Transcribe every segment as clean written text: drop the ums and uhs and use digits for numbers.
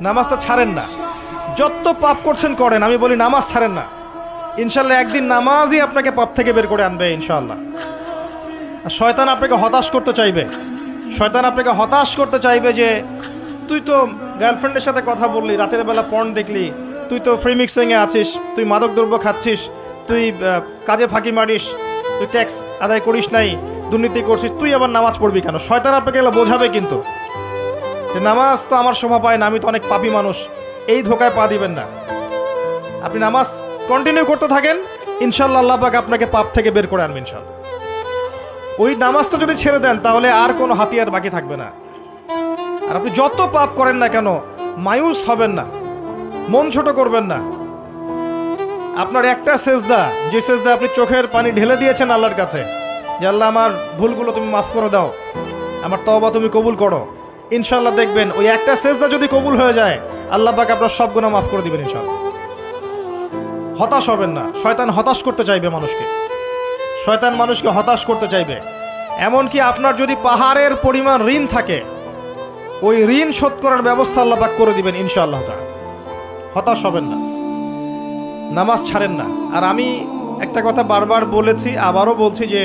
নামাজটা ছাড়েন না। যত পাপ করছেন করেন, আমি বলি নামাজ ছাড়েন না। ইনশাল্লাহ একদিন নামাজই আপনাকে পাপ থেকে বের করে আনবে ইনশাআল্লাহ। আর শয়তান আপনাকে হতাশ করতে চাইবে, শয়তান আপনাকে হতাশ করতে চাইবে যে তুই তো গার্লফ্রেন্ডের সাথে কথা বললি, রাতের বেলা পর্ন দেখলি, তুই তো ফ্রি মিক্সিংয়ে আছিস, তুই মাদকদ্রব্য খাচ্ছিস, তুই কাজে ফাঁকি মারিস, তুই ট্যাক্স আদায় করিস নাই, দুর্নীতি করছিস, তুই আবার নামাজ পড়বি কেন? শয়তান আপনাকে এগুলো বোঝাবে কিন্তু যে নামাজ তো আমার শোভা পায় না, আমি তো অনেক পাপী মানুষ। এই ধোকায় পা দিবেন না। আপনি নামাজ কন্টিনিউ করতে থাকেন, ইনশাল্লাহ আল্লাহ পাক আপনাকে পাপ থেকে বের করে আনবেন ইনশাল্লাহ। ওই নামাজটা যদি ছেড়ে দেন তাহলে আর কোনো হাতিয়ার বাকি থাকবে না। আর আপনি যত পাপ করেন না কেন মায়ুস হবেন না, মন ছোট করবেন না। আপনার একটা সেজদা, যে সেজদা আপনি চোখের পানি ঢেলে দিয়েছেন আল্লাহর কাছে যে আল্লাহ আমার ভুলগুলো তুমি মাফ করে দাও, আমার তওবা তুমি কবুল করো, ইনশাল্লাহ দেখবেন ওই একটা সেজদা যদি কবুল হয়ে যায় আল্লাহ পাক আপনার সব গুনাহ মাফ করে দিবেন ইনশাল্লাহ। হতাশ হবেন না। শয়তান হতাশ করতে চাইবে মানুষকে, শয়তান মানুষকে হতাশ করতে চাইবে। এমনকি আপনার যদি পাহাড়ের পরিমাণ ঋণ থাকে, ওই ঋণ শোধ করার ব্যবস্থা আল্লাহ পাক করে দিবেন ইনশাআল্লাহ তাআলা। হতাশ হবেন না, নামাজ ছাড়েন না। আর আমি একটা কথা বারবার বলেছি, আবারও বলছি যে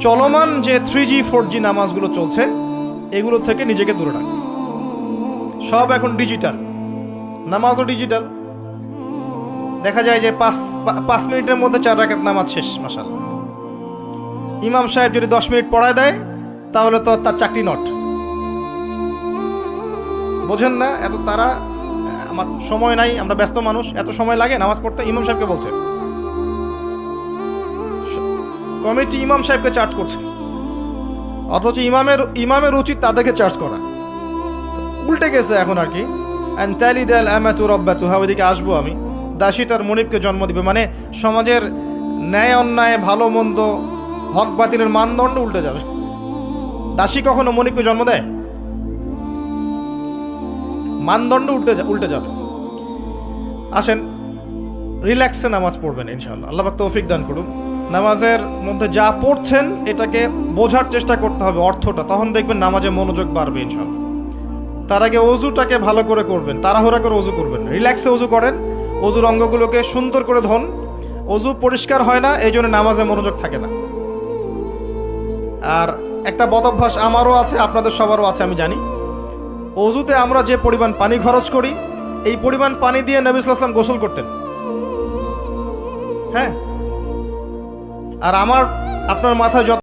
চলমান যে 3G 4G নামাজগুলো চলছে এগুলো থেকে নিজেকে দূরে রাখুন। সব এখন ডিজিটাল, নামাজও ডিজিটাল। দেখা যায় যে 5 মিনিটের মধ্যে 4 রাকাত নামাজ শেষ মাশাআল্লাহ। ইমাম সাহেব যদি 10 মিনিট পড়ায় দেয় তাহলে তো তার চাকরি নট। বোঝেন না? এত তারা, আমার সময় নাই, আমরা ব্যস্ত মানুষ, এত সময় লাগে নামাজ পড়তে? ইমাম সাহেবকে বলছে, কমিটি ইমাম সাহেবকে চার্জ করছে, অথচ ইমামের উচিত তাদেরকে চার্জ করা। উল্টে গেছে এখন আর কি। ওইদিকে আসবো আমি। দাসী তার মনিবকে জন্ম দিবে, মানে সমাজের ন্যায় অন্যায়, ভালো মন্দ, হক বাতিলের মানদণ্ড উল্টে যাবে। দাসী কখনো মনিবকে জন্ম দেয়? মানদণ্ড উল্টে যাবে। আসেন রিল্যাক্সে নামাজ পড়বেন ইনশাআল্লাহ। আল্লাহ পাক তৌফিক দান করুন। নামাজের মধ্যে যা পড়ছেন এটাকে বোঝার চেষ্টা করতে হবে অর্থটা, তখন দেখবেন নামাজে মনোযোগ বাড়বে ইনশাআল্লাহ। তার আগে অজুটাকে ভালো করে করবেন, তাড়াহুড়া করে অজু করবেন, রিল্যাক্সে অজু করেন, অজুর অঙ্গগুলোকে সুন্দর করে ধন। অজু পরিষ্কার হয় না, এই জন্য নামাজে মনোযোগ থাকে না। আর একটা বদ অভ্যাস আমারও আছে, আপনাদের সবারও আছে আমি জানি। অজুতে আমরা যে পরিমাণ পানি খরচ করি, এই পরিমাণ পানি দিয়ে নবী সাল্লাল্লাহু আলাইহি ওয়াসাল্লাম গোসল করতেন। হ্যাঁ, আর আপনার মাথায় যত